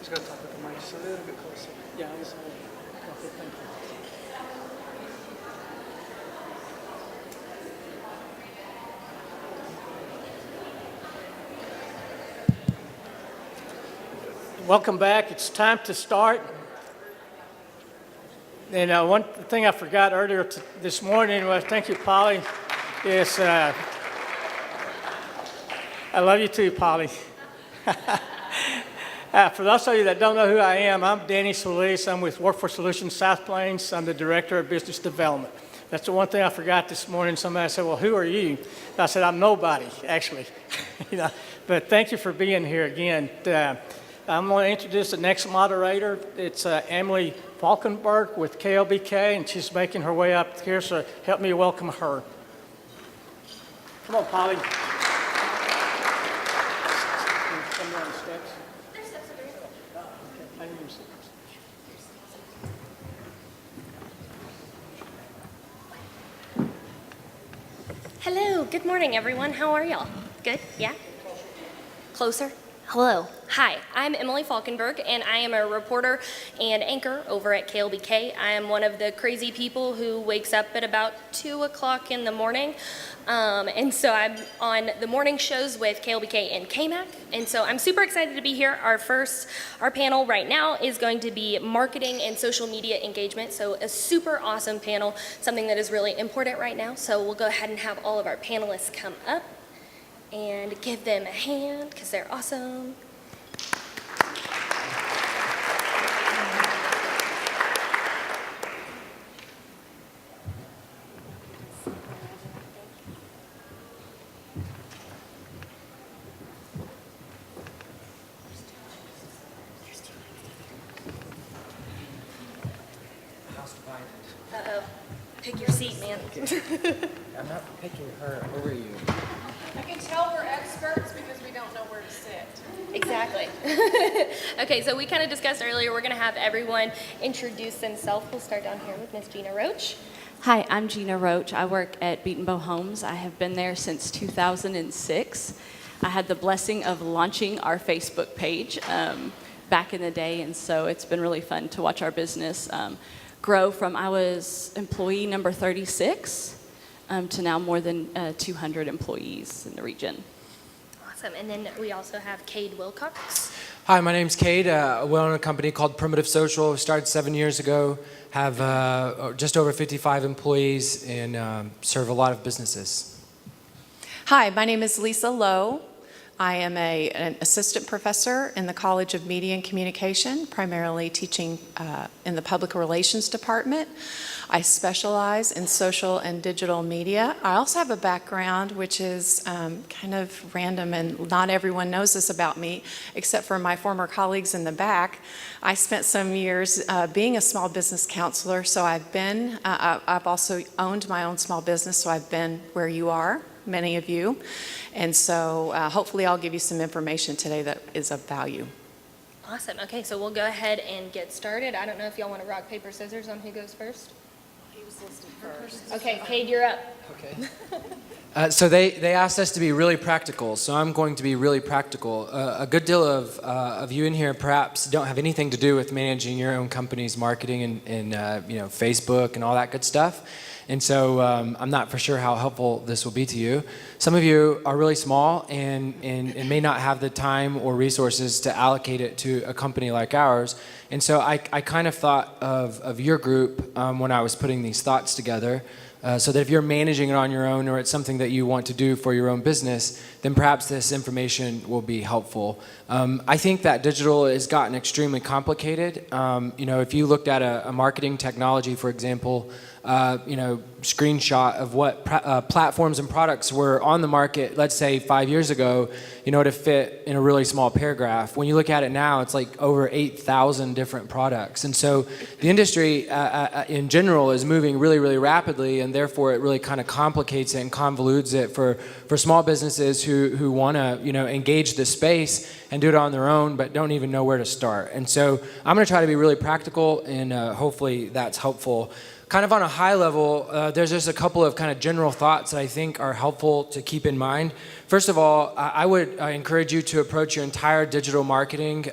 Just got to talk with the mic just a little bit closer. Yeah, I was. Okay, thank you. Welcome back. It's time to start. And one thing I forgot earlier this morning was, thank you, Polly, is I love you too, Polly. For those of you that don't know who I am, I'm Danny Solis. I'm with Workforce Solutions South Plains. I'm the Director of Business Development. That's the one thing I forgot this morning. Somebody said, well, who are you? And I said, I'm nobody, actually. But thank you for being here again. I'm going to introduce the next moderator. It's Emily Falkenberg with KLBK, and she's making her way up here, so help me welcome her. Come on, Polly. Come down the steps. There's steps over here. Oh, okay. I need your steps. Hello, good morning, everyone. How are y'all? Good? Yeah? Closer? Hello. Hi, I'm Emily Falkenberg, and I am a reporter and anchor over at KLBK. I am one of the crazy people who wakes up at about 2 o'clock in the morning. And so I'm on the morning shows with KLBK and KMAC. And so I'm super excited to be here. Our panel right now is going to be marketing and social media engagement. So a super awesome panel, something that is really important right now. So we'll go ahead and have all of our panelists come up and give them a hand because they're awesome. Uh-oh. Pick your seat, man. I'm not picking her over you. I can tell we're experts because we don't know where to sit. Exactly. Okay, so we kind of discussed earlier, we're going to have everyone introduce themselves. We'll start down here with Miss Gina Roach. Hi, I'm Gina Roach. I work at Beat & Bow Homes. I have been there since 2006. I had the blessing of launching our Facebook page back in the day, and so it's been really fun to watch our business grow from I was employee number 36 to now more than 200 employees in the region. Awesome. And then we also have Cade Wilcox. Hi, my name's Cade. We own a company called Primitive Social. Started 7 years ago. Have just over 55 employees and serve a lot of businesses. Hi, my name is Lisa Lowe. I am an assistant professor in the College of Media and Communication, primarily teaching in the Public Relations Department. I specialize in social and digital media. I also have a background which is kind of random, and not everyone knows this about me, except for my former colleagues in the back. I spent some years being a small business counselor, so I've also owned my own small business, so I've been where you are, many of you. And so hopefully I'll give you some information today that is of value. Awesome. Okay, so we'll go ahead and get started. I don't know if y'all want to rock, paper, scissors on who goes first. He was listed first. Okay, Cade, you're up. Okay. So they asked us to be really practical, so I'm going to be really practical. A good deal of you in here perhaps don't have anything to do with managing your own company's marketing and Facebook and all that good stuff. And so I'm not for sure how helpful this will be to you. Some of you are really small and may not have the time or resources to allocate it to a company like ours. And so I kind of thought of your group when I was putting these thoughts together. So that if you're managing it on your own or it's something that you want to do for your own business, then perhaps this information will be helpful. I think that digital has gotten extremely complicated. If you looked at a marketing technology, for example, screenshot of what platforms and products were on the market, let's say 5 years ago, to fit in a really small paragraph. When you look at it now, it's like over 8,000 different products. And so the industry in general is moving really, really rapidly, and therefore it really kind of complicates it and convolutes it for small businesses who want to, engage the space and do it on their own, but don't even know where to start. And so I'm going to try to be really practical, and hopefully that's helpful. kind of on a high level, there's just a couple of kind of general thoughts that I think are helpful to keep in mind. First of all, I would encourage you to approach your entire digital marketing,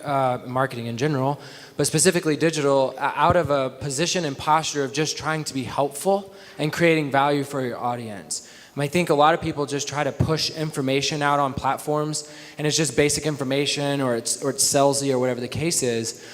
marketing in general, but specifically digital, out of a position and posture of just trying to be helpful and creating value for your audience. I think a lot of people just try to push information out on platforms, and it's just basic information, or it's salesy, or whatever the case is.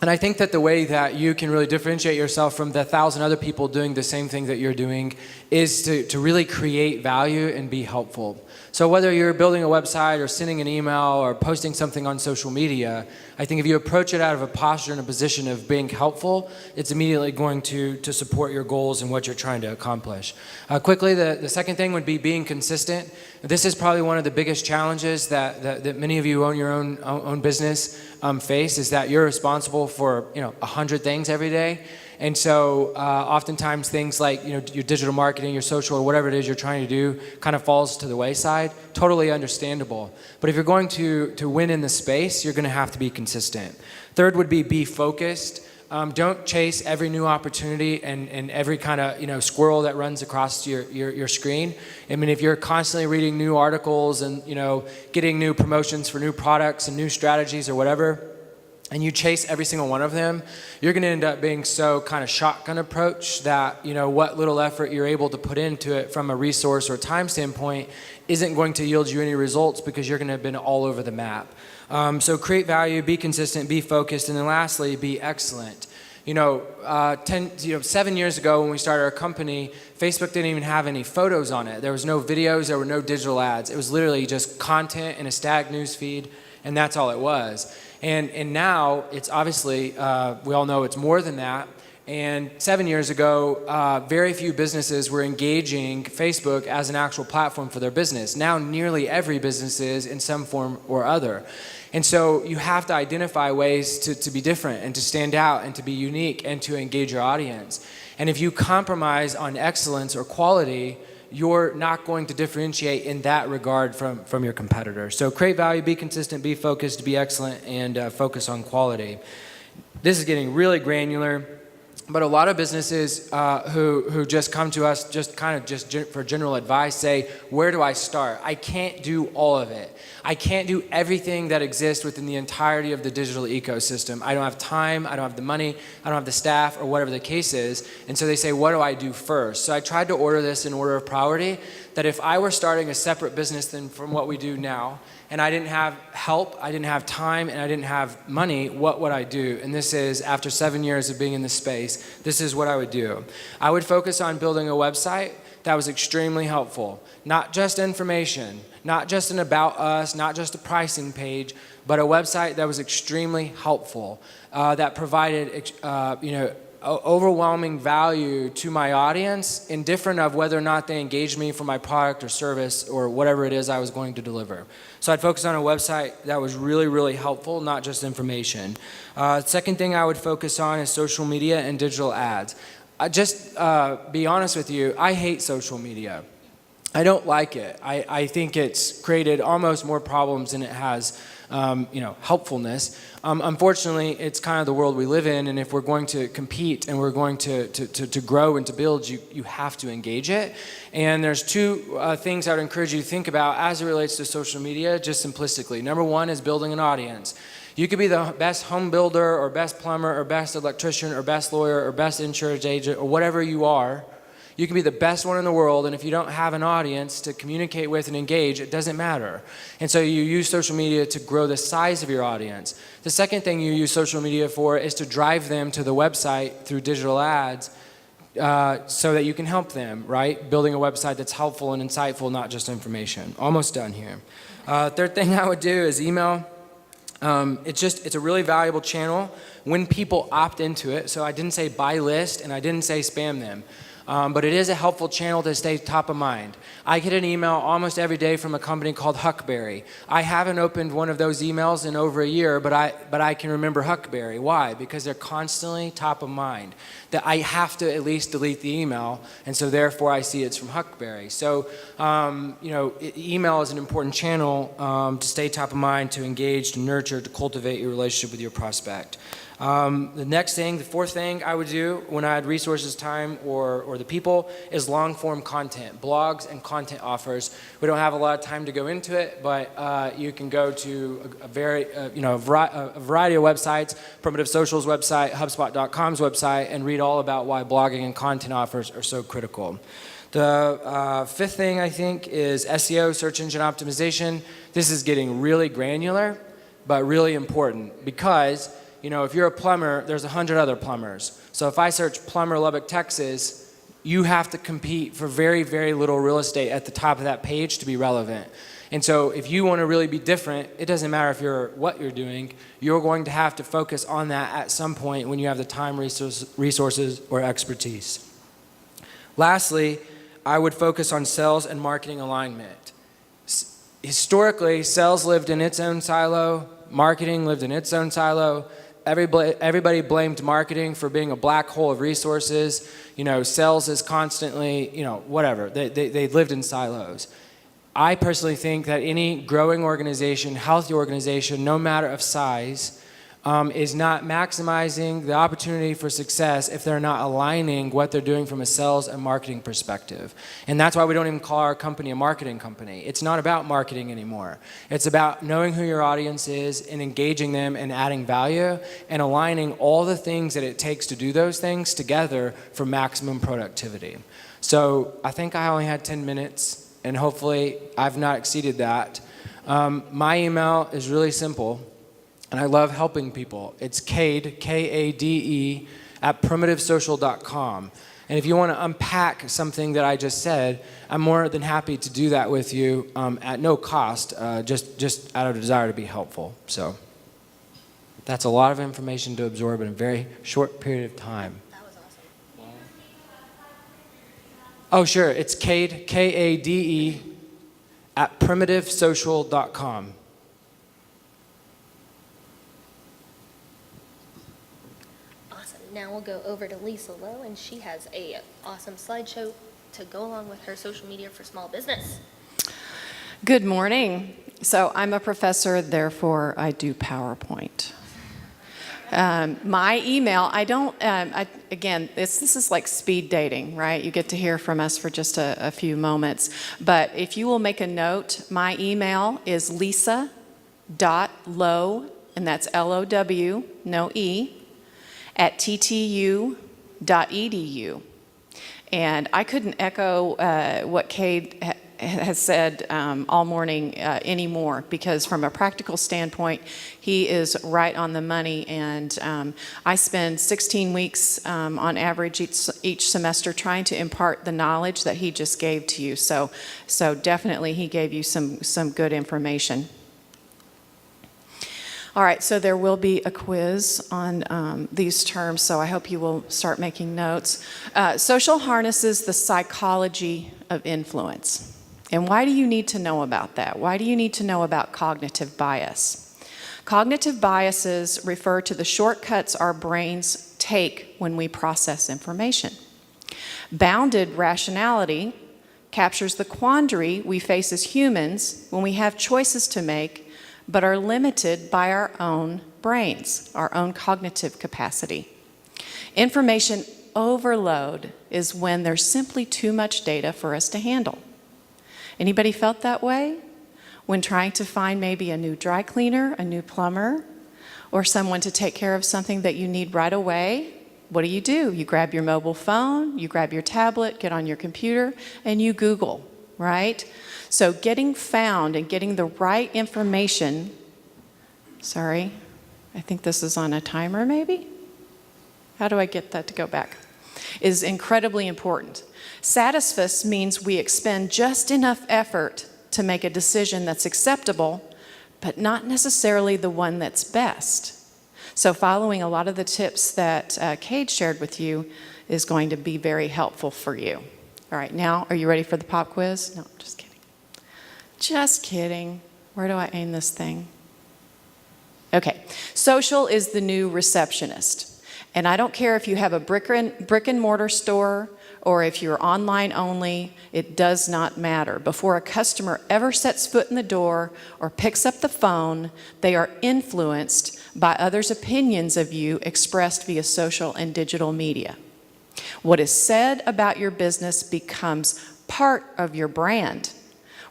And I think that the way that you can really differentiate yourself from the 1,000 other people doing the same thing that you're doing is to really create value and be helpful. So whether you're building a website or sending an email or posting something on social media, I think if you approach it out of a posture and a position of being helpful, it's immediately going to support your goals and what you're trying to accomplish. Quickly, the second thing would be being consistent. This is probably one of the biggest challenges that many of you who own your own business face, is that you're responsible for 100 things every day. And so oftentimes things like your digital marketing, your social, or whatever it is you're trying to do kind of falls to the wayside. Totally understandable. But if you're going to win in the space, you're going to have to be consistent. Third would be focused. Don't chase every new opportunity and every kind of squirrel that runs across your screen. I mean, if you're constantly reading new articles and getting new promotions for new products and new strategies or whatever, and you chase every single one of them, you're going to end up being so kind of shotgun approach that what little effort you're able to put into it from a resource or time standpoint isn't going to yield you any results, because you're going to have been all over the map. So create value, be consistent, be focused, and then lastly, be excellent. 7 years ago when we started our company, Facebook didn't even have any photos on it. There was no videos, there were no digital ads. It was literally just content in a static news feed, and that's all it was. And now it's obviously, we all know it's more than that. And 7 years ago, very few businesses were engaging Facebook as an actual platform for their business. Now nearly every business is in some form or other. And so you have to identify ways to be different and to stand out and to be unique and to engage your audience. And if you compromise on excellence or quality, you're not going to differentiate in that regard from your competitor. So create value, be consistent, be focused, be excellent, and focus on quality. This is getting really granular, but a lot of businesses who just come to us just for general advice say, where do I start? I can't do all of it. I can't do everything that exists within the entirety of the digital ecosystem. I don't have time, I don't have the money, I don't have the staff, or whatever the case is. And so they say, what do I do first? So I tried to order this in order of priority, that if I were starting a separate business than from what we do now, and I didn't have help, I didn't have time, and I didn't have money, what would I do? And this is, after 7 years of being in this space, this is what I would do. I would focus on building a website that was extremely helpful. Not just information, not just an about us, not just a pricing page, but a website that was extremely helpful, that provided overwhelming value to my audience, indifferent of whether or not they engaged me for my product or service or whatever it is I was going to deliver. So I'd focus on a website that was really, really helpful, not just information. Second thing I would focus on is social media and digital ads. Just be honest with you, I hate social media. I don't like it. I think it's created almost more problems than it has helpfulness. Unfortunately, it's kind of the world we live in, and if we're going to compete and we're going to grow and to build, you have to engage it. And there's two things I would encourage you to think about as it relates to social media, just simplistically. Number one is building an audience. You could be the best home builder or best plumber or best electrician or best lawyer or best insurance agent or whatever you are. You can be the best one in the world, and if you don't have an audience to communicate with and engage, it doesn't matter. And so you use social media to grow the size of your audience. The second thing you use social media for is to drive them to the website through digital ads so that you can help them, right? Building a website that's helpful and insightful, not just information. Almost done here. Third thing I would do is email. It's a really valuable channel when people opt into it. So I didn't say buy list and I didn't say spam them. But it is a helpful channel to stay top of mind. I get an email almost every day from a company called Huckberry. I haven't opened one of those emails in over a year, but I can remember Huckberry. Why? Because they're constantly top of mind. That I have to at least delete the email, and so therefore I see it's from Huckberry. So, email is an important channel to stay top of mind, to engage, to nurture, to cultivate your relationship with your prospect. The fourth thing I would do when I had resources, time, or the people is long-form content, blogs and content offers. We don't have a lot of time to go into it, but you can go to a variety of websites, Primitive Social's website, HubSpot.com's website, and read all about why blogging and content offers are so critical. The fifth thing I think is SEO, search engine optimization. This is getting really granular, but really important because if you're a plumber, there's 100 other plumbers. So if I search plumber Lubbock, Texas, you have to compete for very, very little real estate at the top of that page to be relevant. And so if you want to really be different, it doesn't matter what you're doing, you're going to have to focus on that at some point when you have the time, resources, or expertise. Lastly, I would focus on sales and marketing alignment. Historically, sales lived in its own silo, marketing lived in its own silo. Everybody blamed marketing for being a black hole of resources. Sales is constantly, whatever. They lived in silos. I personally think that any growing organization, healthy organization, no matter of size, is not maximizing the opportunity for success if they're not aligning what they're doing from a sales and marketing perspective. And that's why we don't even call our company a marketing company. It's not about marketing anymore. It's about knowing who your audience is and engaging them and adding value and aligning all the things that it takes to do those things together for maximum productivity. So I think I only had 10 minutes, and hopefully I've not exceeded that. My email is really simple. And I love helping people. It's Kade, Kade, at primitivesocial.com. And if you want to unpack something that I just said, I'm more than happy to do that with you at no cost, just out of a desire to be helpful. So that's a lot of information to absorb in a very short period of time. That was awesome. Oh, sure. It's Kade, Kade, at primitivesocial.com. Now we'll go over to Lisa Lowe, and she has a awesome slideshow to go along with her social media for small business. Good morning. So I'm a professor, therefore I do PowerPoint. My email, again, this is like speed dating, right? You get to hear from us for just a few moments. But if you will make a note, my email is lisa.low, and that's L-O-W, no E, at ttu.edu. And I couldn't echo what Kade has said all morning anymore, because from a practical standpoint, he is right on the money. And I spend 16 weeks on average each semester trying to impart the knowledge that he just gave to you. So definitely he gave you some good information. All right, so there will be a quiz on these terms, so I hope you will start making notes. Social harnesses the psychology of influence. And why do you need to know about that? Why do you need to know about cognitive bias? Cognitive biases refer to the shortcuts our brains take when we process information. Bounded rationality captures the quandary we face as humans when we have choices to make but are limited by our own brains, our own cognitive capacity. Information overload is when there's simply too much data for us to handle. Anybody felt that way? When trying to find maybe a new dry cleaner, a new plumber, or someone to take care of something that you need right away, what do? You grab your mobile phone, you grab your tablet, get on your computer, and you Google, right? So getting found and getting the right information, sorry, I think this is on a timer maybe? How do I get that to go back? Is incredibly important. Satisfice means we expend just enough effort to make a decision that's acceptable, but not necessarily the one that's best. So following a lot of the tips that Kade shared with you is going to be very helpful for you. All right, now, are you ready for the pop quiz? No, just kidding. Just kidding. Where do I aim this thing? Okay, social is the new receptionist. And I don't care if you have a brick and mortar store or if you're online only, it does not matter. Before a customer ever sets foot in the door or picks up the phone, they are influenced by others' opinions of you expressed via social and digital media. What is said about your business becomes part of your brand,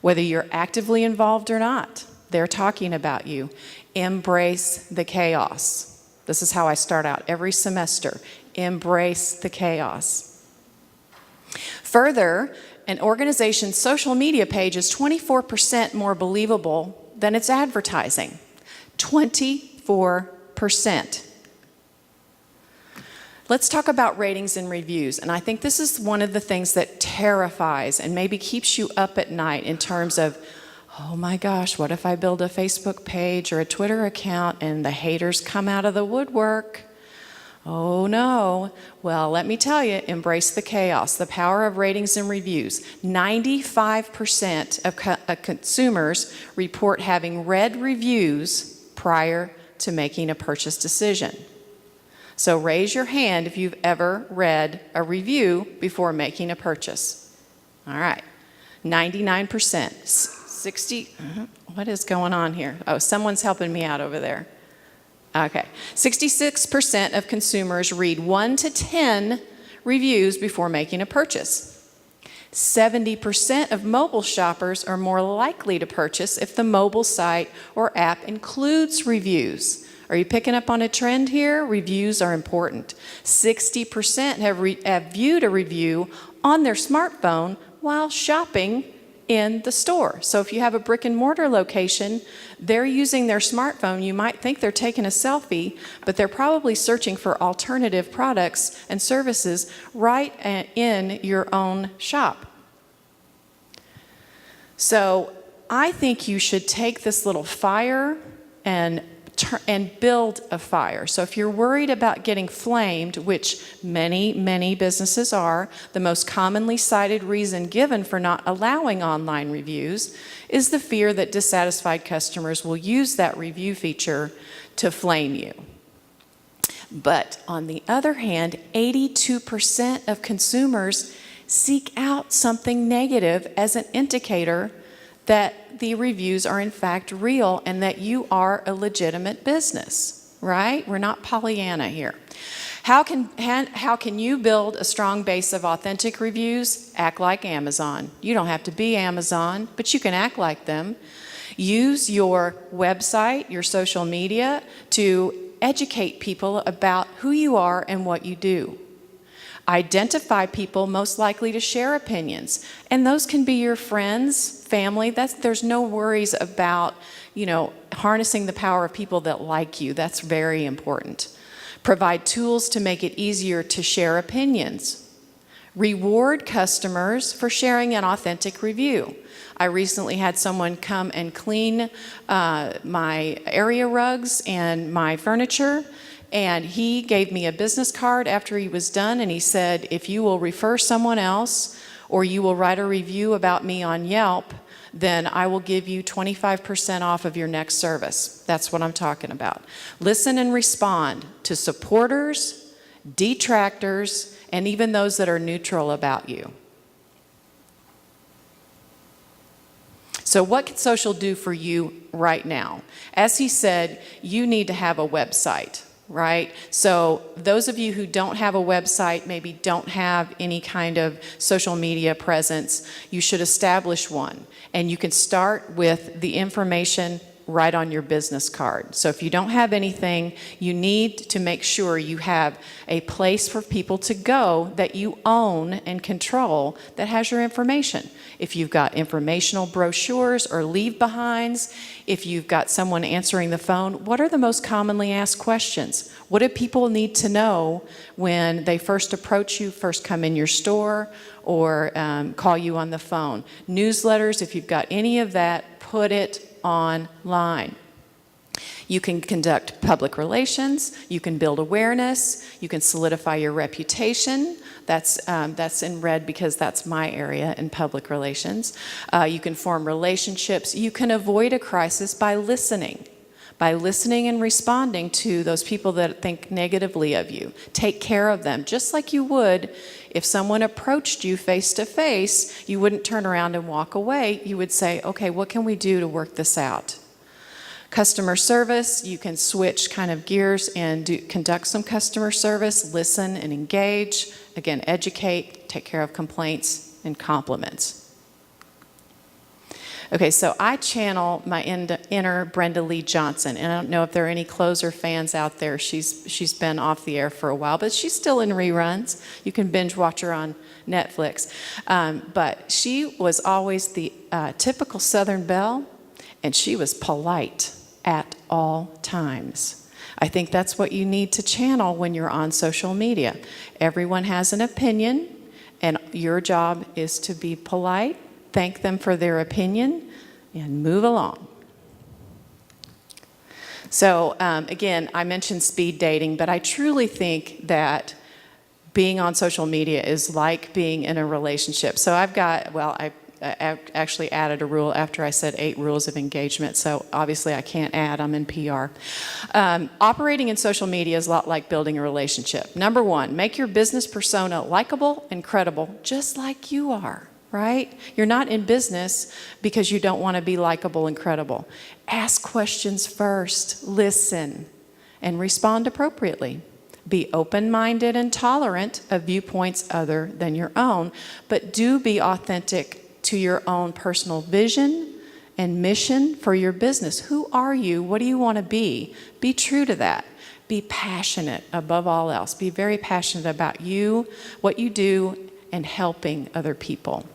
whether you're actively involved or not. They're talking about you. Embrace the chaos. This is how I start out every semester. Embrace the chaos. Further, an organization's social media page is 24% more believable than its advertising. 24%. Let's talk about ratings and reviews. And I think this is one of the things that terrifies and maybe keeps you up at night in terms of, oh my gosh, what if I build a Facebook page or a Twitter account and the haters come out of the woodwork? Oh no. Well, let me tell you, embrace the chaos, the power of ratings and reviews. 95% of consumers report having read reviews prior to making a purchase decision. So raise your hand if you've ever read a review before making a purchase. All right, 99%, 60, what is going on here? Oh, someone's helping me out over there. Okay, 66% of consumers read 1 to 10 reviews before making a purchase. 70% of mobile shoppers are more likely to purchase if the mobile site or app includes reviews. Are you picking up on a trend here? Reviews are important. 60% have viewed a review on their smartphone while shopping in the store. So if you have a brick and mortar location, they're using their smartphone. You might think they're taking a selfie, but they're probably searching for alternative products and services right in your own shop. So I think you should take this little fire and build a fire. So if you're worried about getting flamed, which many businesses are, the most commonly cited reason given for not allowing online reviews is the fear that dissatisfied customers will use that review feature to flame you. But on the other hand, 82% of consumers seek out something negative as an indicator that the reviews are in fact real and that you are a legitimate business, right? We're not Pollyanna here. How can you build a strong base of authentic reviews? Act like Amazon. You don't have to be Amazon, but you can act like them. Use your website, your social media to educate people about who you are and what you do. Identify people most likely to share opinions, and those can be your friends, family. There's no worries about, harnessing the power of people that like you. That's very important. Provide tools to make it easier to share opinions. Reward customers for sharing an authentic review. I recently had someone come and clean my area rugs and my furniture. And he gave me a business card after he was done, and he said, if you will refer someone else or you will write a review about me on Yelp, then I will give you 25% off of your next service. That's what I'm talking about. Listen and respond to supporters, detractors, and even those that are neutral about you. So what can social do for you right now? As he said, you need to have a website. Right? So those of you who don't have a website, maybe don't have any kind of social media presence, you should establish one. And you can start with the information right on your business card. So if you don't have anything, you need to make sure you have a place for people to go that you own and control that has your information. If you've got informational brochures or leave-behinds, if you've got someone answering the phone, what are the most commonly asked questions? What do people need to know when they first approach you, first come in your store, or call you on the phone? Newsletters, if you've got any of that, put it online. You can conduct public relations, you can build awareness, you can solidify your reputation. That's in red because that's my area in public relations. You can form relationships. You can avoid a crisis by listening and responding to those people that think negatively of you. Take care of them, just like you would if someone approached you face to face. You wouldn't turn around and walk away. You would say, okay, what can we do to work this out? Customer service, you can switch kind of gears and conduct some customer service, listen and engage. Again, educate, take care of complaints and compliments. Okay, so I channel my inner Brenda Lee Johnson, and I don't know if there are any closer fans out there. She's been off the air for a while, but she's still in reruns. You can binge watch her on Netflix. But she was always the typical Southern belle, and she was polite at all times. I think that's what you need to channel when you're on social media. Everyone has an opinion, and your job is to be polite, thank them for their opinion, and move along. So again, I mentioned speed dating, but I truly think that being on social media is like being in a relationship. So I've got, well, I actually added a rule after I said 8 rules of engagement, so obviously I can't add, I'm in PR. Operating in social media is a lot like building a relationship. Number 1, make your business persona likable and credible, just like you are, right? You're not in business because you don't want to be likable and credible. Ask questions first, listen, and respond appropriately. Be open-minded and tolerant of viewpoints other than your own, but do be authentic to your own personal vision and mission for your business. Who are you? What do you want to be? Be true to that. Be passionate above all else. Be very passionate about you, what you do, and helping other people.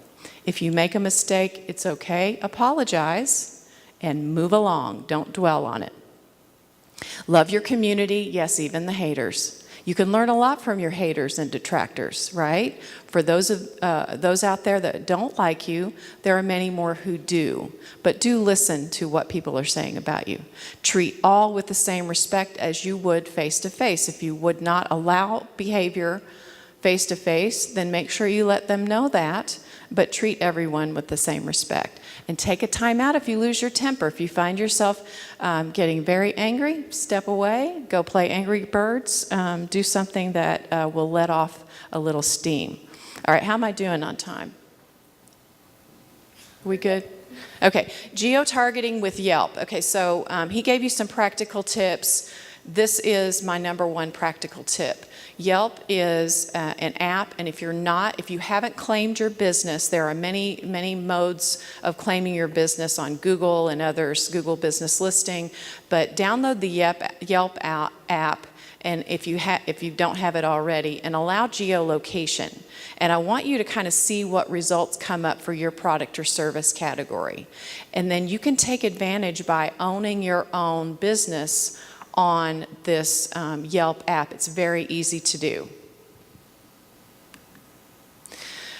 If you make a mistake, it's okay. Apologize and move along. Don't dwell on it. Love your community, yes, even the haters. You can learn a lot from your haters and detractors, right? For those out there that don't like you, there are many more who do. But do listen to what people are saying about you. Treat all with the same respect as you would face-to-face. If you would not allow behavior face-to-face, then make sure you let them know that, but treat everyone with the same respect. And take a time out if you lose your temper. If you find yourself getting very angry, step away, go play Angry Birds, do something that will let off a little steam. All right, how am I doing on time? We good? Okay, geo-targeting with Yelp. Okay, so he gave you some practical tips. This is my number 1 practical tip. Yelp is an app, and if you haven't claimed your business, there are many modes of claiming your business on Google and others, Google Business Listing, but download the Yelp app, and if you don't have it already, and allow geolocation. And I want you to kind of see what results come up for your product or service category. And then you can take advantage by owning your own business on this Yelp app. It's very easy to do.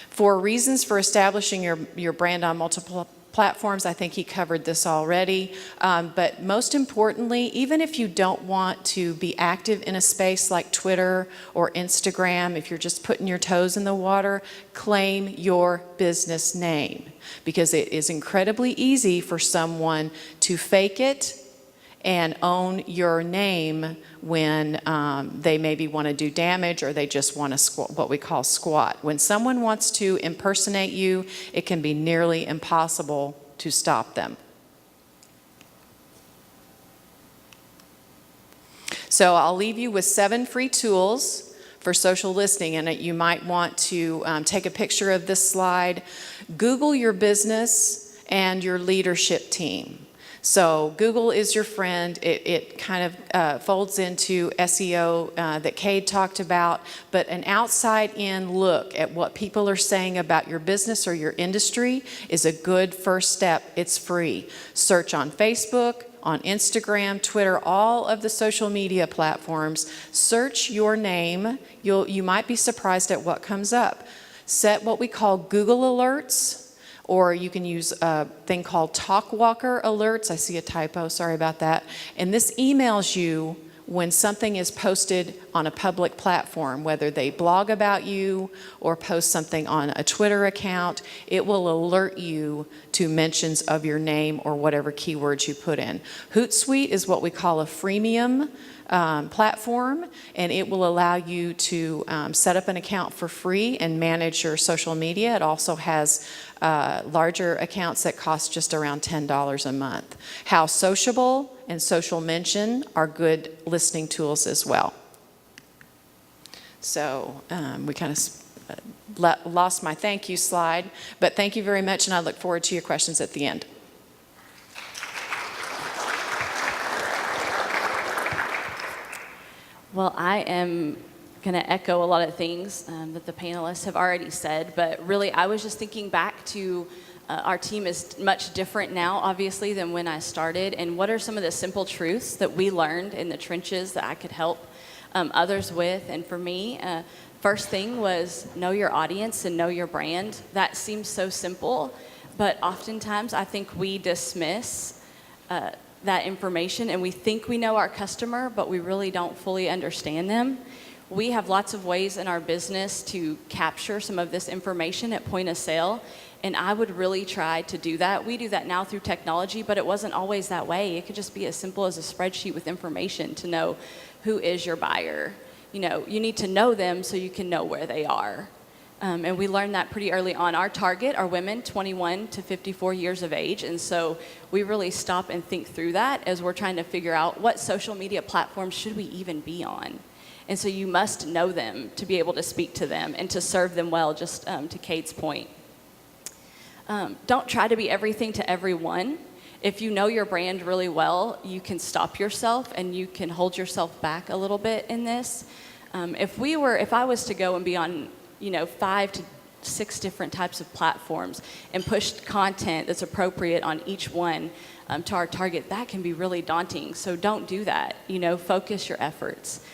For reasons for establishing your brand on multiple platforms, I think he covered this already. But most importantly, even if you don't want to be active in a space like Twitter or Instagram, if you're just putting your toes in the water, claim your business name, because it is incredibly easy for someone to fake it and own your name when they maybe want to do damage or they just want to what we call squat. When someone wants to impersonate you, it can be nearly impossible to stop them. So I'll leave you with 7 free tools for social listening, and you might want to take a picture of this slide. Google your business and your leadership team. So Google is your friend. It kind of folds into SEO that Cade talked about, but an outside-in look at what people are saying about your business or your industry is a good first step. It's free. Search on Facebook, on Instagram, Twitter, all of the social media platforms. Search your name. You might be surprised at what comes up. Set what we call Google alerts. or you can use a thing called TalkWalker alerts. I see a typo, sorry about that. And this emails you when something is posted on a public platform, whether they blog about you or post something on a Twitter account. It will alert you to mentions of your name or whatever keywords you put in. Hootsuite is what we call a freemium platform, and it will allow you to set up an account for free and manage your social media. It also has larger accounts that cost just around $10 a month. How Sociable and Social Mention are good listening tools as well. So we kind of lost my thank you slide, but thank you very much, and I look forward to your questions at the end. Well, I am going to echo a lot of things that the panelists have already said, but really I was just thinking back to our team is much different now, obviously, than when I started, and what are some of the simple truths that we learned in the trenches that I could help others with. And for me, first thing was know your audience and know your brand. That seems so simple, but oftentimes I think we dismiss that information, and we think we know our customer, but we really don't fully understand them. We have lots of ways in our business to capture some of this information at point of sale, and I would really try to do that. We do that now through technology, but it wasn't always that way. It could just be as simple as a spreadsheet with information to know who is your buyer. You know, you need to know them so you can know where they are. And we learned that pretty early on. Our target are women 21 to 54 years of age, and so we really stop and think through that as we're trying to figure out what social media platforms should we even be on. And so you must know them to be able to speak to them and to serve them well, just to Kate's point. Don't try to be everything to everyone. If you know your brand really well, you can stop yourself and you can hold yourself back a little bit in this. If I was to go and be on 5 to 6 different types of platforms and pushed content that's appropriate on each one to our target, that can be really daunting. So don't do that. Focus your efforts.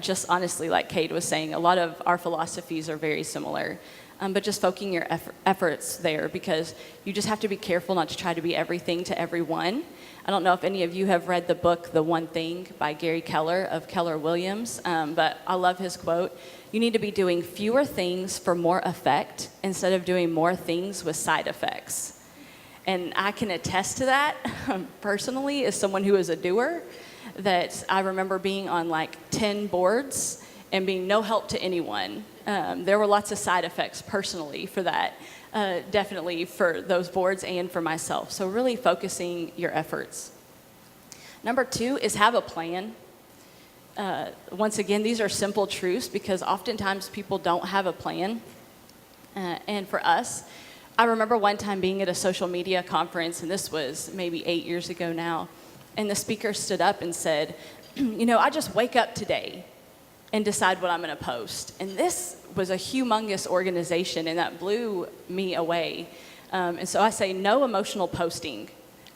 Just honestly, like Kate was saying, a lot of our philosophies are very similar. But just focusing your efforts there, because you just have to be careful not to try to be everything to everyone. I don't know if any of you have read the book, The One Thing by Gary Keller of Keller Williams, but I love his quote. You need to be doing fewer things for more effect instead of doing more things with side effects. And I can attest to that personally as someone who is a doer, that I remember being on like 10 boards and being no help to anyone. There were lots of side effects personally for that, definitely for those boards and for myself. So really focusing your efforts. Number 2 is have a plan. Once again, these are simple truths because oftentimes people don't have a plan. And for us, I remember one time being at a social media conference, and this was maybe 8 years ago now, and the speaker stood up and said, I just wake up today and decide what I'm going to post. And this was a humongous organization, and that blew me away. And so I say no emotional posting,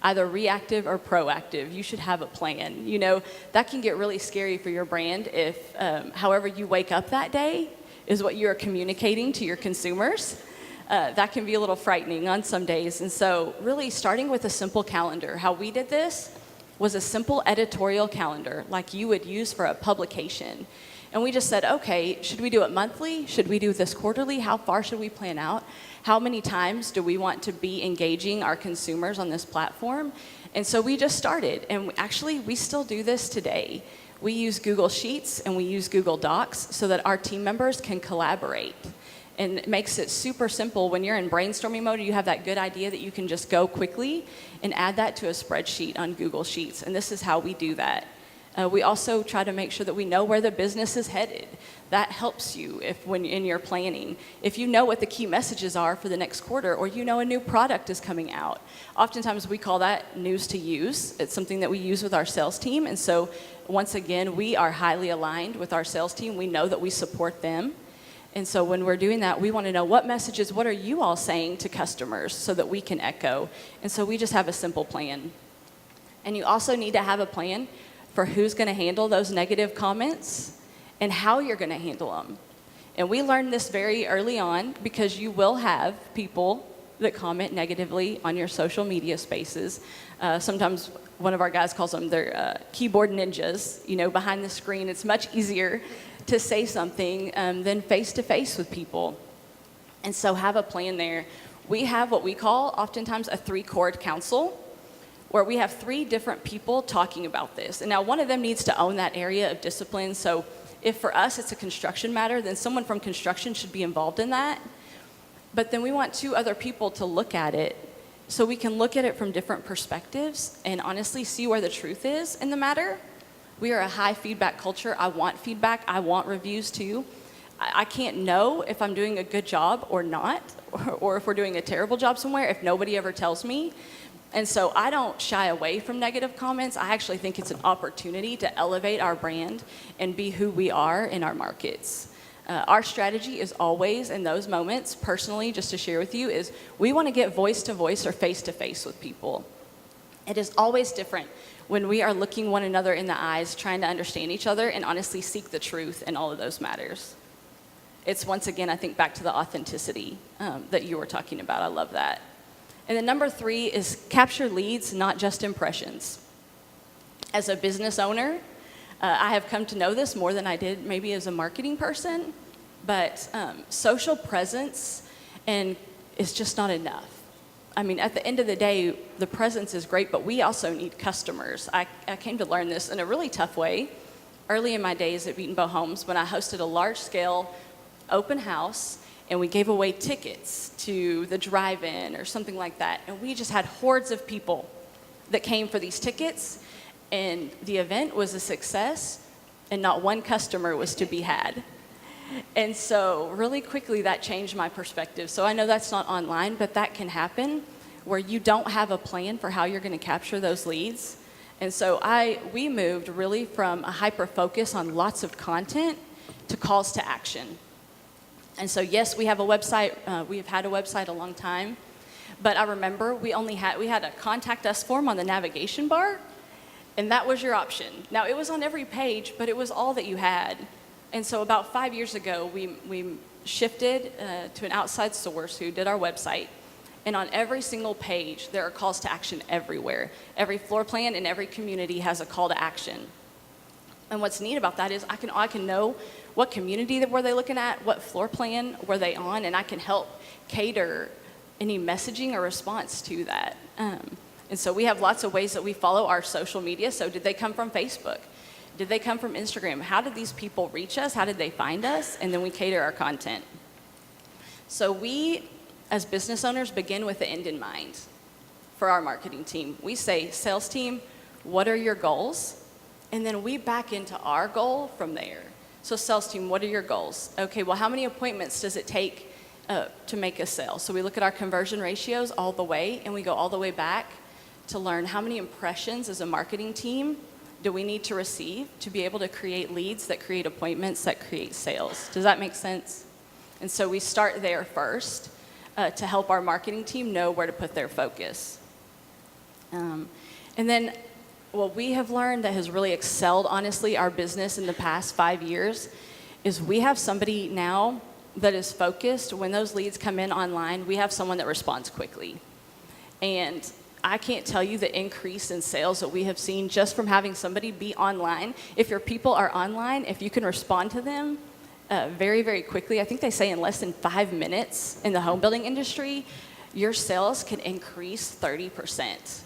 either reactive or proactive. You should have a plan. That can get really scary for your brand if however you wake up that day is what you're communicating to your consumers. That can be a little frightening on some days. And so really starting with a simple calendar. How we did this was a simple editorial calendar like you would use for a publication. And we just said, okay, should we do it monthly? Should we do this quarterly? How far should we plan out? How many times do we want to be engaging our consumers on this platform? And so we just started. And we still do this today. We use Google Sheets and we use Google Docs so that our team members can collaborate. And it makes it super simple. When you're in brainstorming mode, you have that good idea that you can just go quickly and add that to a spreadsheet on Google Sheets. And this is how we do that. We also try to make sure that we know where the business is headed. That helps you when in your planning. If you know what the key messages are for the next quarter, or a new product is coming out. Oftentimes we call that news to use. It's something that we use with our sales team. And so once again, we are highly aligned with our sales team. We know that we support them. And so when we're doing that, we want to know what are you all saying to customers so that we can echo. And so we just have a simple plan. And you also need to have a plan for who's going to handle those negative comments and how you're going to handle them. And we learned this very early on because you will have people, that comment negatively on your social media spaces. Sometimes one of our guys calls them their keyboard ninjas. You know, behind the screen, it's much easier to say something than face-to-face with people. And so have a plan there. We have what we call oftentimes a 3-chord council, where we have 3 different people talking about this. And now one of them needs to own that area of discipline. So if for us it's a construction matter, then someone from construction should be involved in that. But then we want 2 other people to look at it so we can look at it from different perspectives and honestly see where the truth is in the matter. We are a high feedback culture. I want feedback. I want reviews too. I can't know if I'm doing a good job or not, or if we're doing a terrible job somewhere if nobody ever tells me. And so I don't shy away from negative comments. I actually think it's an opportunity to elevate our brand and be who we are in our markets. Our strategy is always in those moments, personally, just to share with you, is we want to get voice to voice or face to face with people. It is always different when we are looking one another in the eyes, trying to understand each other and honestly seek the truth in all of those matters. It's once again, I think, back to the authenticity that you were talking about. I love that. And then number 3 is capture leads, not just impressions. As a business owner, I have come to know this more than I did maybe as a marketing person, but social presence is just not enough. I mean, at the end of the day, the presence is great, but we also need customers. I came to learn this in a really tough way early in my days at Beat & Bow Homes when I hosted a large-scale open house and we gave away tickets to the drive-in or something like that. And we just had hordes of people that came for these tickets, and the event was a success, and not one customer was to be had. And so really quickly that changed my perspective. So I know that's not online, but that can happen where you don't have a plan for how you're going to capture those leads. And so we moved really from a hyper focus on lots of content to calls to action. And so yes, we have a website. We have had a website a long time, but I remember we had a contact us form on the navigation bar, and that was your option. Now it was on every page, but it was all that you had. And so about 5 years ago, we shifted to an outside source who did our website. And on every single page, there are calls to action everywhere. Every floor plan in every community has a call to action. And what's neat about that is I can know what community were they looking at, what floor plan were they on, and I can help cater any messaging or response to that. And so we have lots of ways that we follow our social media. So did they come from Facebook? Did they come from Instagram? How did these people reach us? How did they find us? And then we cater our content. So we, as business owners, begin with the end in mind for our marketing team. We say, sales team, what are your goals? And then we back into our goal from there. So sales team, what are your goals? Okay, well, how many appointments does it take to make a sale? So we look at our conversion ratios all the way, and we go all the way back to learn how many impressions as a marketing team do we need to receive to be able to create leads that create appointments that create sales. Does that make sense? And so we start there first to help our marketing team know where to put their focus. And then what we have learned that has really excelled, honestly, our business in the past 5 years is we have somebody now that is focused. When those leads come in online, we have someone that responds quickly. And I can't tell you the increase in sales that we have seen just from having somebody be online. If your people are online, if you can respond to them very, very quickly, I think they say in less than 5 minutes in the home building industry, your sales can increase 30%.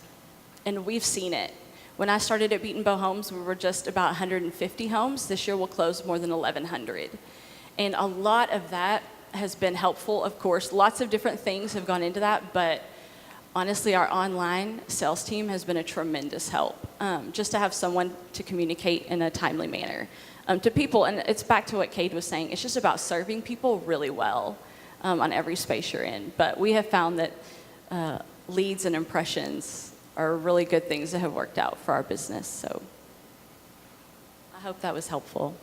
And we've seen it. When I started at Beat & Bow Homes, we were just about 150 homes. This year we'll close more than 1,100. And a lot of that has been helpful, of course. Lots of different things have gone into that, but honestly, our online sales team has been a tremendous help, just to have someone to communicate in a timely manner to people. And it's back to what Cade was saying. It's just about serving people really well on every space you're in. But we have found that leads and impressions are really good things that have worked out for our business. So I hope that was helpful.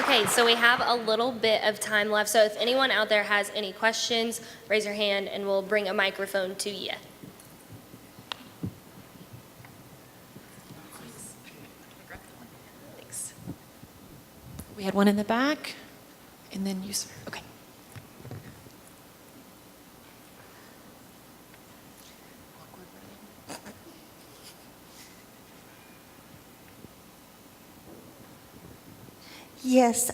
Okay, so we have a little bit of time left. So if anyone out there has any questions, raise your hand and we'll bring a microphone to you. Thanks. We had one in the back, and then you, sir. Okay. Yes,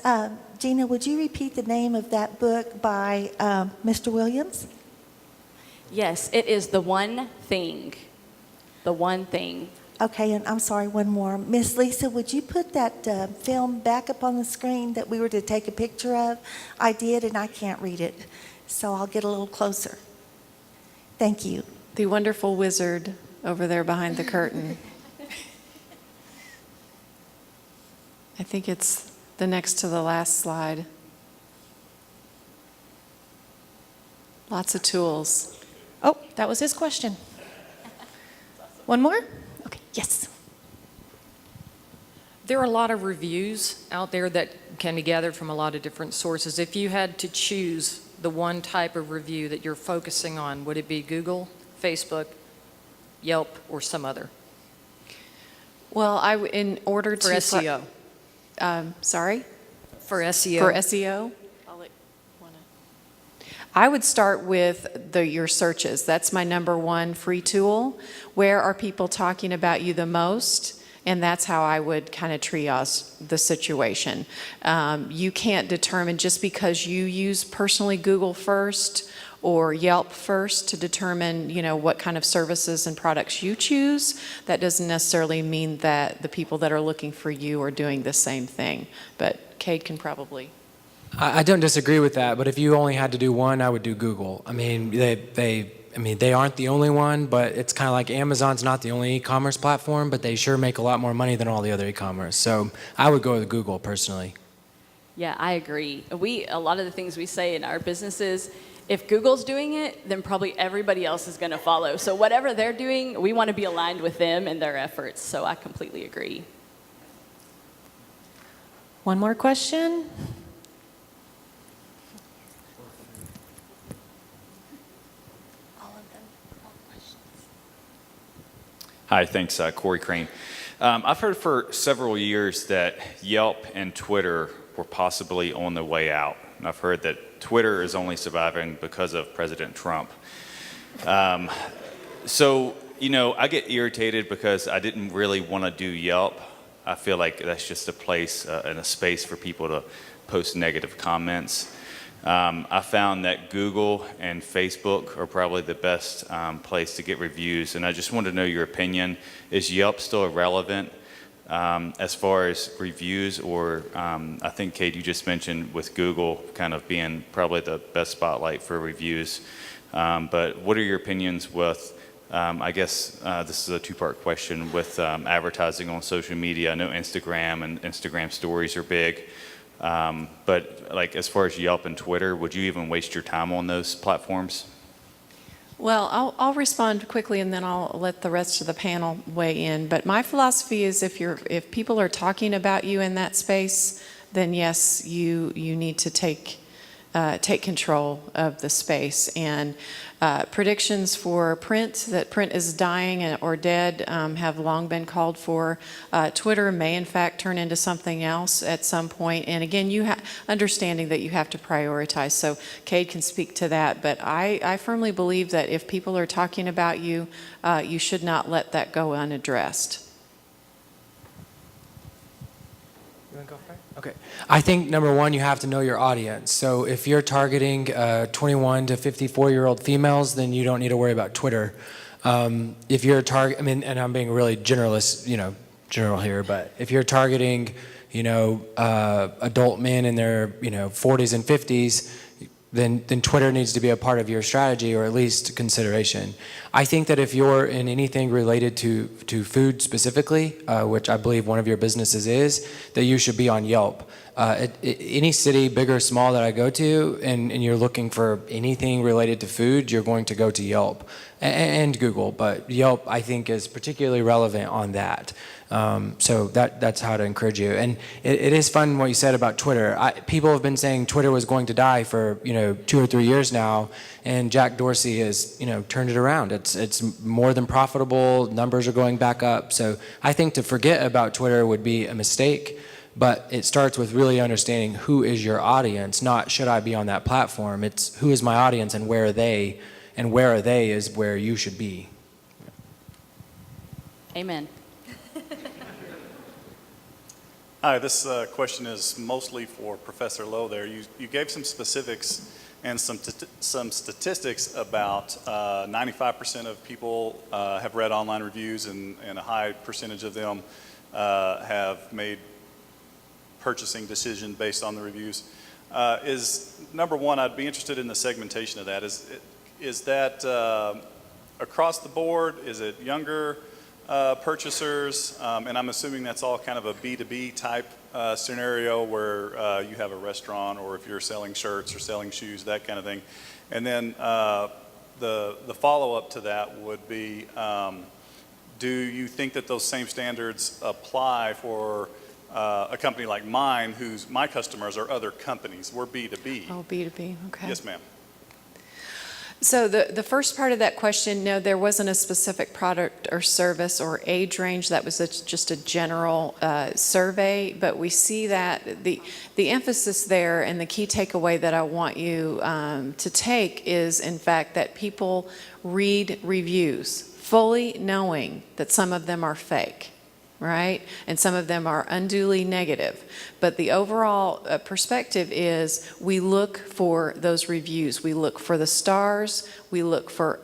Gina, would you repeat the name of that book by Mr. Williams? Yes, it is The One Thing. The One Thing. Okay, and I'm sorry, one more. Miss Lisa, would you put that film back up on the screen that we were to take a picture of? I did, and I can't read it, so I'll get a little closer. Thank you. The wonderful wizard over there behind the curtain. I think it's the next to the last slide. Lots of tools. Oh, that was his question. One more? Okay, yes. There are a lot of reviews out there that can be gathered from a lot of different sources. If you had to choose the one type of review that you're focusing on, would it be Google, Facebook, Yelp, or some other? Well, in order to... For SEO. Sorry? For SEO. For SEO? I would start with your searches. That's my number one free tool. Where are people talking about you the most? And that's how I would kind of triage the situation. You can't determine just because you use personally Google first or Yelp first to determine, what kind of services and products you choose. That doesn't necessarily mean that the people that are looking for you are doing the same thing. But Cade can probably... I don't disagree with that, but if you only had to do one, I would do Google. I mean, they aren't the only one, but it's kind of like Amazon's not the only e-commerce platform, but they sure make a lot more money than all the other e-commerce. So I would go with Google personally. Yeah, I agree. A lot of the things we say in our businesses, if Google's doing it, then probably everybody else is going to follow. So whatever they're doing, we want to be aligned with them and their efforts. So I completely agree. One more question? Hi, thanks, Corey Crane. I've heard for several years that Yelp and Twitter were possibly on the way out. And I've heard that Twitter is only surviving because of President Trump. So, I get irritated because I didn't really want to do Yelp. I feel like that's just a place and a space for people to post negative comments. I found that Google and Facebook are probably the best place to get reviews, and I just wanted to know your opinion. Is Yelp still relevant as far as reviews, or I think, Kate, you just mentioned with Google kind of being probably the best spotlight for reviews. But what are your opinions with, I guess this is a two-part question, with advertising on social media? I know Instagram and Instagram stories are big. But like as far as Yelp and Twitter, would you even waste your time on those platforms? Well, I'll respond quickly and then I'll let the rest of the panel weigh in. But my philosophy is if people are talking about you in that space, then yes, you need to take control of the space. And predictions for print, that print is dying or dead, have long been called for. Twitter may in fact turn into something else at some point. And again, understanding that you have to prioritize. So Cade can speak to that. But I firmly believe that if people are talking about you, you should not let that go unaddressed. You want to go first? Okay. I think number one, you have to know your audience. So if you're targeting 21 to 54-year-old females, then you don't need to worry about Twitter. If you're and I'm being really general here, but if you're targeting, adult men in their, 40s and 50s, then Twitter needs to be a part of your strategy, or at least consideration. I think that if you're in anything related to food specifically, which I believe one of your businesses is, that you should be on Yelp. Any city, big or small, that I go to, and you're looking for anything related to food, you're going to go to Yelp and Google. But Yelp, I think, is particularly relevant on that. So that's how to encourage you. And it is fun what you said about Twitter. People have been saying Twitter was going to die for 2 or 3 years now, and Jack Dorsey has turned it around. It's more than profitable. Numbers are going back up. So I think to forget about Twitter would be a mistake. But it starts with really understanding who is your audience, not should I be on that platform. It's who is my audience and where are they, and where are they is where you should be. Amen. Hi, this question is mostly for Professor Lowe there. You gave some specifics and some statistics about 95% of people have read online reviews and a high percentage of them have made purchasing decision based on the reviews. Number one, I'd be interested in the segmentation of that. Is that across the board? Is it younger purchasers? And I'm assuming that's all kind of a B2B type scenario where you have a restaurant, or if you're selling shirts or selling shoes, that kind of thing. And then the follow-up to that would be, do you think that those same standards apply for a company like mine, my customers are other companies? We're B2B. Oh, B2B, okay. Yes, ma'am. So the first part of that question, no, there wasn't a specific product or service or age range. That was just a general survey, but we see that the emphasis there and the key takeaway that I want you to take is, in fact, that people read reviews fully knowing that some of them are fake, right? And some of them are unduly negative. But the overall perspective is we look for those reviews. We look for the stars. We look for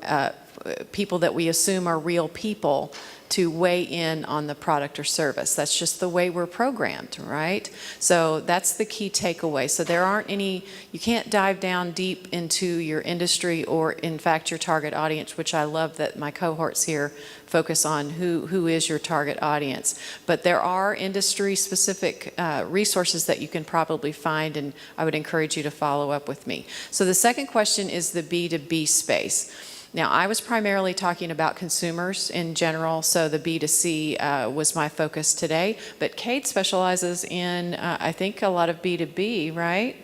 people that we assume are real people to weigh in on the product or service. That's just the way we're programmed, right? So that's the key takeaway. So there aren't any, you can't dive down deep into your industry or, in fact, your target audience, which I love that my cohorts here focus on who is your target audience. But there are industry-specific resources that you can probably find, and I would encourage you to follow up with me. So the second question is the B2B space. Now, I was primarily talking about consumers in general, so the B2C was my focus today. But Kate specializes in, I think, a lot of B2B, right?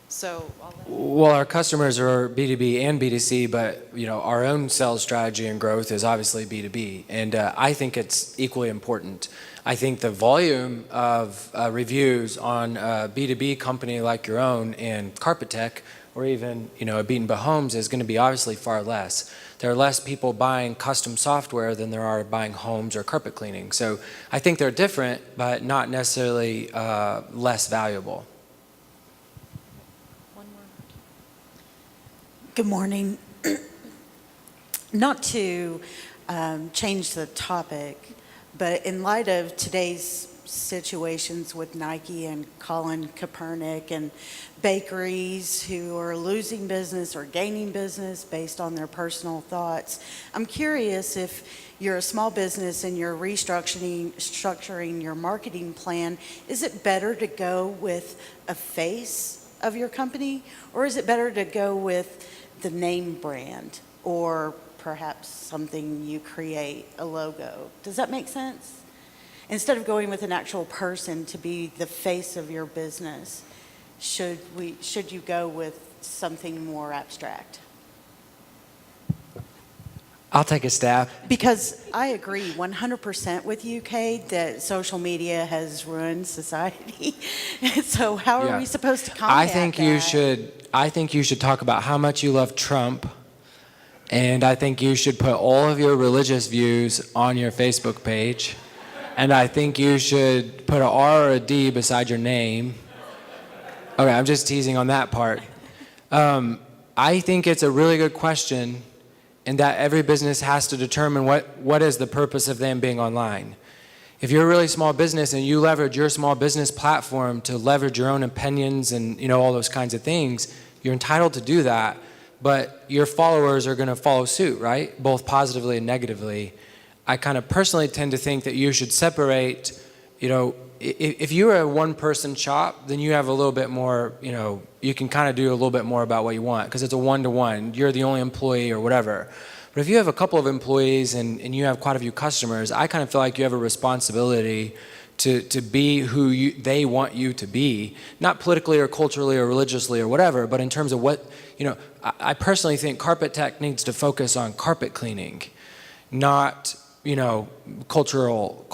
So, Well, our customers are B2B and B2C, but our own sales strategy and growth is obviously B2B, and I think it's equally important. I think the volume of reviews on a B2B company like your own and Carpet Tech, or even a Beaton Bow Homes, is going to be obviously far less. There are less people buying custom software than there are buying homes or carpet cleaning. So I think they're different, but not necessarily less valuable. Good morning. Not to change the topic, but in light of today's situations with Nike and Colin Kaepernick and bakeries who are losing business or gaining business based on their personal thoughts, I'm curious if you're a small business and you're structuring your marketing plan, is it better to go with a face of your company, or is it better to go with the name brand, or perhaps something you create, a logo? Does that make sense? Instead of going with an actual person to be the face of your business, should you go with something more abstract? I'll take a stab. Because I agree 100% with you, Kate, that social media has ruined society. So how are we supposed to combat I think that? I think you should talk about how much you love Trump, and I think you should put all of your religious views on your Facebook page, and I think you should put an R or a D beside your name. Okay, I'm just teasing on that part. I think it's a really good question, and that every business has to determine what is the purpose of them being online. If you're a really small business and you leverage your small business platform to leverage your own opinions and all those kinds of things, you're entitled to do that, but your followers are going to follow suit, right? Both positively and negatively. I kind of personally tend to think that you should separate, if you're a one-person shop, then you have a little bit more, you can kind of do a little bit more about what you want because it's a one-to-one. You're the only employee or whatever. But if you have a couple of employees and you have quite a few customers, I kind of feel like you have a responsibility to be who they want you to be, not politically or culturally or religiously or whatever, but in terms of what, I personally think Carpet Tech needs to focus on carpet cleaning, not cultural,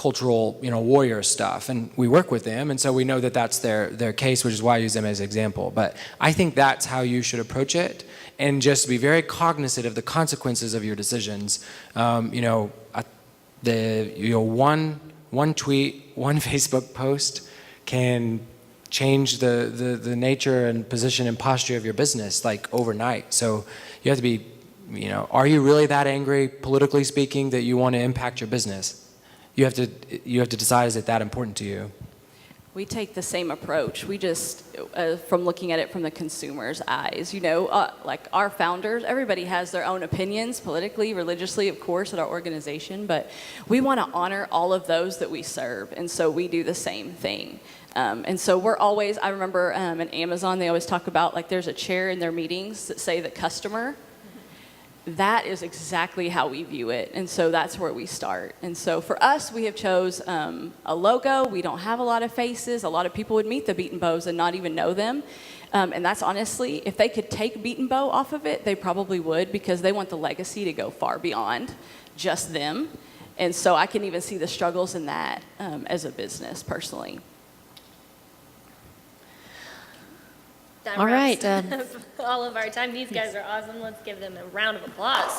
warrior stuff, and we work with them, and so we know that that's their case, which is why I use them as an example. But I think that's how you should approach it, and just be very cognizant of the consequences of your decisions. One tweet, one Facebook post can change the nature and position and posture of your business like overnight. So you have to be, are you really that angry, politically speaking, that you want to impact your business? You have to decide, is it that important to you? We take the same approach. We just, from looking at it from the consumer's eyes, like our founders, everybody has their own opinions, politically, religiously, of course, at our organization, but we want to honor all of those that we serve, and so we do the same thing. And so we're always, I remember at Amazon, they always talk about, like, there's a chair in their meetings that say the customer. That is exactly how we view it, and so that's where we start. And so for us, we have chose a logo. We don't have a lot of faces. A lot of people would meet the Beaten Bows and not even know them. And that's honestly, if they could take Beaten Bow off of it, they probably would, because they want the legacy to go far beyond just them. And so I can even see the struggles in that as a business, personally. That All wraps right, up all of our time. These guys are awesome. Let's give them a round of applause.